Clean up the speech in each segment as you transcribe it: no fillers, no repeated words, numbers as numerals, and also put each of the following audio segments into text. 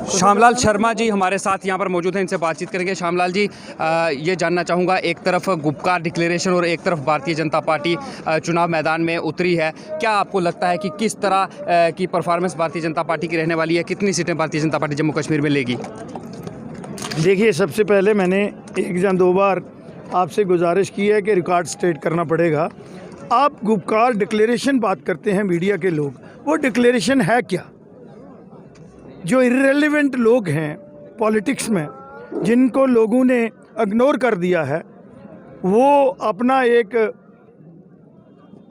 श्यामलाल शर्मा जी हमारे साथ यहाँ पर मौजूद हैं, इनसे बातचीत करेंगे। श्यामलाल जी, ये जानना चाहूँगा, एक तरफ गुपकार डिक्लेरेशन और एक तरफ भारतीय जनता पार्टी चुनाव मैदान में उतरी है, क्या आपको लगता है कि किस तरह की परफॉर्मेंस भारतीय जनता पार्टी की रहने वाली है? कितनी सीटें भारतीय जनता पार्टी जम्मू कश्मीर में लेगी? देखिए, सबसे पहले मैंने एक या दो बार आपसे गुजारिश की है कि रिकॉर्ड स्टेट करना पड़ेगा। आप गुपकार डिक्लेरेशन बात करते हैं मीडिया के लोग, वो डिक्लेरेशन है क्या? जो इर्रेलेवेंट लोग हैं पॉलिटिक्स में, जिनको लोगों ने इग्नोर कर दिया है, वो अपना एक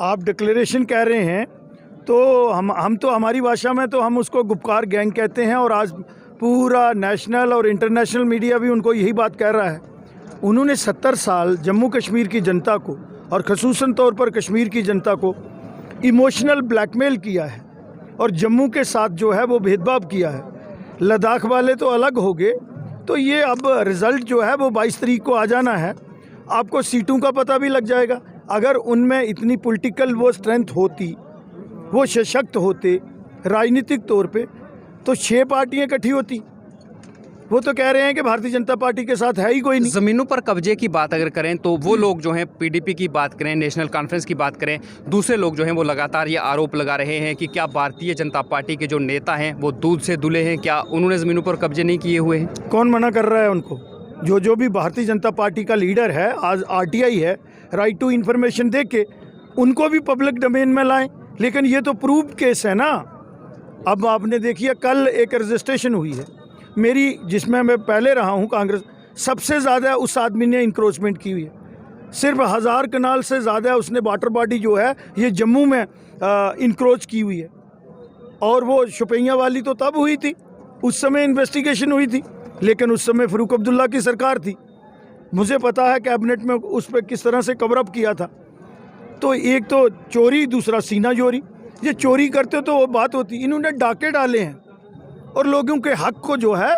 आप डिक्लेरेशन कह रहे हैं तो हम तो हमारी भाषा में तो हम उसको गुपकार गैंग कहते हैं। और आज पूरा नेशनल और इंटरनेशनल मीडिया भी उनको यही बात कह रहा है। उन्होंने 70 साल जम्मू कश्मीर की जनता को और ख़ुसूसन तौर पर कश्मीर की जनता को इमोशनल ब्लैकमेल किया है और जम्मू के साथ जो है वो भेदभाव किया है। लद्दाख वाले तो अलग हो गए, तो ये अब रिज़ल्ट जो है वो 22 तारीख को आ जाना है, आपको सीटों का पता भी लग जाएगा। अगर उनमें इतनी पॉलिटिकल वो स्ट्रेंथ होती, वो सशक्त होते राजनीतिक तौर पे, तो 6 पार्टियां इकट्ठी होती। वो तो कह रहे हैं कि भारतीय जनता पार्टी के साथ है ही कोई नहीं। ज़मीनों पर कब्जे की बात अगर करें तो वो लोग जो हैं, पीडीपी की बात करें, नेशनल कॉन्फ्रेंस की बात करें, दूसरे लोग जो हैं वो लगातार ये आरोप लगा रहे हैं कि क्या भारतीय जनता पार्टी के जो नेता हैं वो दूध से धुले हैं, क्या उन्होंने ज़मीनों पर कब्जे नहीं किए हुए हैं? कौन मना कर रहा है उनको? जो भी भारतीय जनता पार्टी का लीडर है, आज आरटीआई है, राइट टू इन्फॉर्मेशन दे के उनको भी पब्लिक डोमेन में लाएं। लेकिन ये तो प्रूव केस है ना। अब आपने देखिए, कल एक रजिस्ट्रेशन हुई है मेरी, जिसमें मैं पहले रहा हूँ कांग्रेस, सबसे ज़्यादा उस आदमी ने इंक्रोचमेंट की हुई है। सिर्फ 1000 कनाल से ज़्यादा उसने वाटर बॉडी जो है ये जम्मू में इंक्रोच की हुई है। और वो शुपैया वाली तो तब हुई थी, उस समय इन्वेस्टिगेशन हुई थी, लेकिन उस समय फ़रूक अब्दुल्ला की सरकार थी। मुझे पता है कैबिनेट में उस पर किस तरह से कवर अप किया था। तो एक तो चोरी, दूसरा सीना चोरी। ये चोरी करते तो वो बात होती, इन्होंने डाके डाले हैं और लोगों के हक को जो है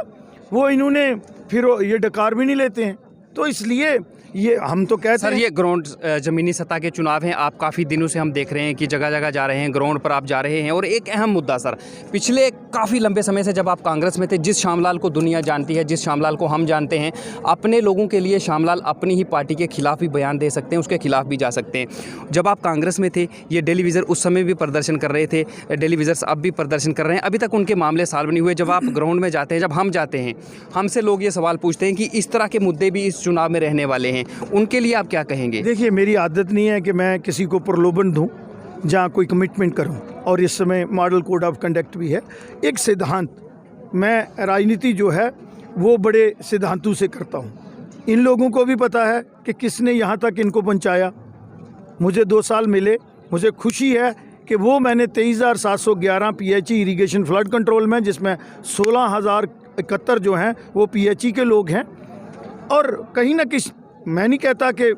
वो इन्होंने फिर ये डकार भी नहीं लेते हैं। तो इसलिए ये हम तो कहते हैं सर, ये ग्राउंड ज़मीनी सतह के चुनाव हैं, आप काफ़ी दिनों से हम देख रहे हैं कि जगह जगह जा रहे हैं, ग्राउंड पर आप जा रहे हैं। और एक अहम मुद्दा सर, पिछले काफ़ी लंबे समय से जब आप कांग्रेस में थे, जिस श्यामलाल को दुनिया जानती है, जिस श्यामलाल को हम जानते हैं, अपने लोगों के लिए श्यामलाल अपनी ही पार्टी के खिलाफ भी बयान दे सकते हैं, उसके खिलाफ भी जा सकते हैं। जब आप कांग्रेस में थे, ये डेली विज़र उस समय भी प्रदर्शन कर रहे थे, डेली विज़र्स अब भी प्रदर्शन कर रहे हैं, अभी तक उनके मामले सॉल्व नहीं हुए। जब आप ग्राउंड में जाते हैं, जब हम जाते हैं, हमसे लोग ये सवाल पूछते हैं कि इस तरह के मुद्दे भी इस चुनाव में रहने वाले हैं, उनके लिए आप क्या कहेंगे? देखिए, मेरी आदत नहीं है कि मैं किसी को प्रलोभन दूं, जहां कोई कमिटमेंट करूं। और इस समय मॉडल कोड ऑफ कंडक्ट भी है, एक सिद्धांत। मैं राजनीति जो है वो बड़े सिद्धांतों से करता हूं। इन लोगों को भी पता है कि किसने यहां तक इनको पहुंचाया। मुझे 2 साल मिले, मुझे खुशी है कि वो मैंने 23,711 पीएचई इरीगेशन फ्लड कंट्रोल में, जिसमें 16,071 जो हैं वो पीएचई के लोग हैं। और कहीं ना कहीं मैं नहीं कहता कि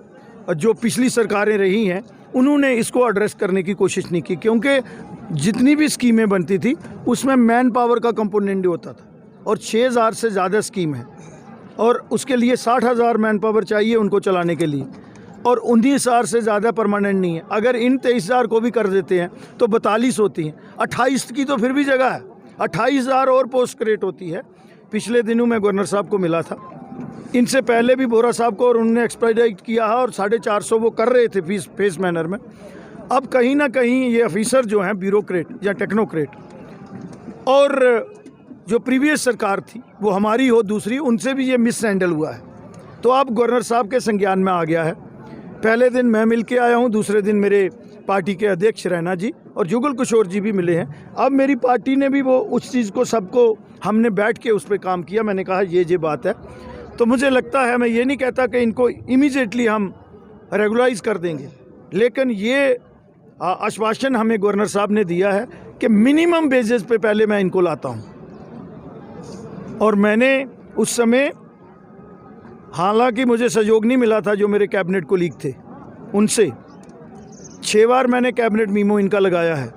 जो पिछली सरकारें रही हैं उन्होंने इसको एड्रेस करने की कोशिश नहीं की, क्योंकि जितनी भी स्कीमें बनती थी उसमें मैन पावर का कंपोनेंट होता था। और 6,000 से ज़्यादा स्कीम है और उसके लिए 60,000 मैन पावर चाहिए उनको चलाने के लिए, और 19,000 से ज़्यादा परमानेंट नहीं है। अगर इन 23,000 को भी कर देते हैं तो 42 होती हैं। 28 की तो फिर भी जगह है, 28,000 और पोस्ट क्रिएट होती है। पिछले दिनों मैं गवर्नर साहब को मिला था, इनसे पहले भी बोरा साहब को, और उन्होंने एक्सपेडाइट किया है और 450 वो कर रहे थे फेस मैनर में। अब कहीं ना कहीं ये ऑफिसर जो हैं ब्यूरोक्रेट या टेक्नोक्रेट, और जो प्रीवियस सरकार थी वो हमारी हो दूसरी, उनसे भी ये मिस हैंडल हुआ है। तो अब गवर्नर साहब के संज्ञान में आ गया है। पहले दिन मैं मिल के आया हूँ, दूसरे दिन मेरे पार्टी के अध्यक्ष रैना जी और जुगल किशोर जी भी मिले हैं। अब मेरी पार्टी ने भी वो उस चीज़ को, सबको हमने बैठ के उस पर काम किया। मैंने कहा ये बात है। तो मुझे लगता है, मैं ये नहीं कहता कि इनको इमीडिएटली हम रेगुलाइज कर देंगे, लेकिन ये आश्वासन हमें गवर्नर साहब ने दिया है कि मिनिमम बेसिस पे पहले मैं इनको लाता हूँ। और मैंने उस समय, हालांकि मुझे सहयोग नहीं मिला था जो मेरे कैबिनेट कोलीग थे उनसे, 6 बार मैंने कैबिनेट मीमो इनका लगाया है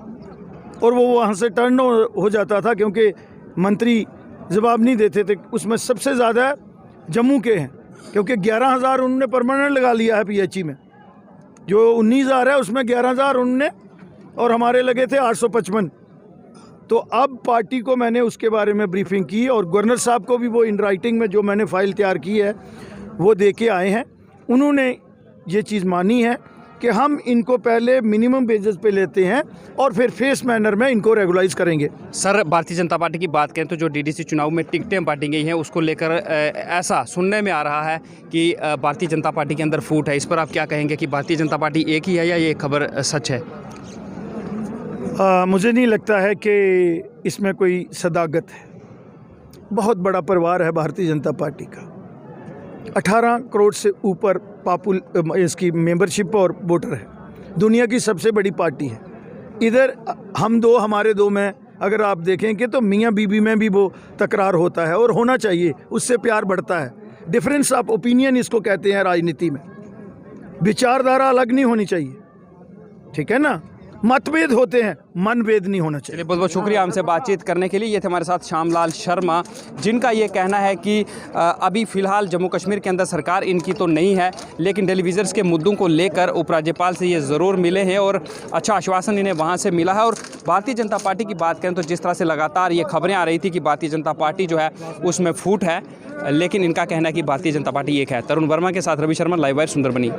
और वो वहाँ से टर्न हो जाता था, क्योंकि मंत्री जवाब नहीं देते थे। उसमें सबसे ज़्यादा जम्मू के हैं, क्योंकि 11,000 उन्होंने परमानेंट लगा लिया है पीएचई में। जो 19,000 है उसमें 11,000 उन्होंने, और हमारे लगे थे 855। तो अब पार्टी को मैंने उसके बारे में ब्रीफिंग की और गवर्नर साहब को भी वो इन राइटिंग में जो मैंने फ़ाइल तैयार की है वो दे के आए हैं। उन्होंने ये चीज़ मानी है कि हम इनको पहले मिनिमम बेसिस पे लेते हैं और फिर फेस मैनर में इनको रेगुलाइज करेंगे। सर, भारतीय जनता पार्टी की बात करें तो जो डीडीसी चुनाव में टिकटें बांटी गई हैं उसको लेकर ऐसा सुनने में आ रहा है कि भारतीय जनता पार्टी के अंदर फूट है। इस पर आप क्या कहेंगे कि भारतीय जनता पार्टी एक ही है या ये खबर सच है? मुझे नहीं लगता है कि इसमें कोई सदाकत है। बहुत बड़ा परिवार है भारतीय जनता पार्टी का, 18 करोड़ से ऊपर इसकी मेंबरशिप और वोटर है, दुनिया की सबसे बड़ी पार्टी है। इधर हम दो हमारे दो में अगर आप देखेंगे तो मियाँ बीबी में भी वो तकरार होता है और होना चाहिए, उससे प्यार बढ़ता है। डिफरेंस ऑफ ओपिनियन इसको कहते हैं राजनीति में। विचारधारा अलग नहीं होनी चाहिए, ठीक है ना। मतभेद होते हैं, मनभेद नहीं होना चाहिए। बहुत बहुत शुक्रिया हमसे बातचीत करने के लिए। ये थे हमारे साथ श्यामलाल शर्मा, जिनका ये कहना है कि अभी फ़िलहाल जम्मू कश्मीर के अंदर सरकार इनकी तो नहीं है, लेकिन टेलीविज़न्स के मुद्दों को लेकर उपराज्यपाल से ये ज़रूर मिले हैं और अच्छा आश्वासन इन्हें वहाँ से मिला है। और भारतीय जनता पार्टी की बात करें तो जिस तरह से लगातार ये खबरें आ रही थी कि भारतीय जनता पार्टी जो है उसमें फूट है, लेकिन इनका कहना है कि भारतीय जनता पार्टी एक है। तरुण वर्मा के साथ रवि शर्मा, लाइव वायर, सुंदरबनी।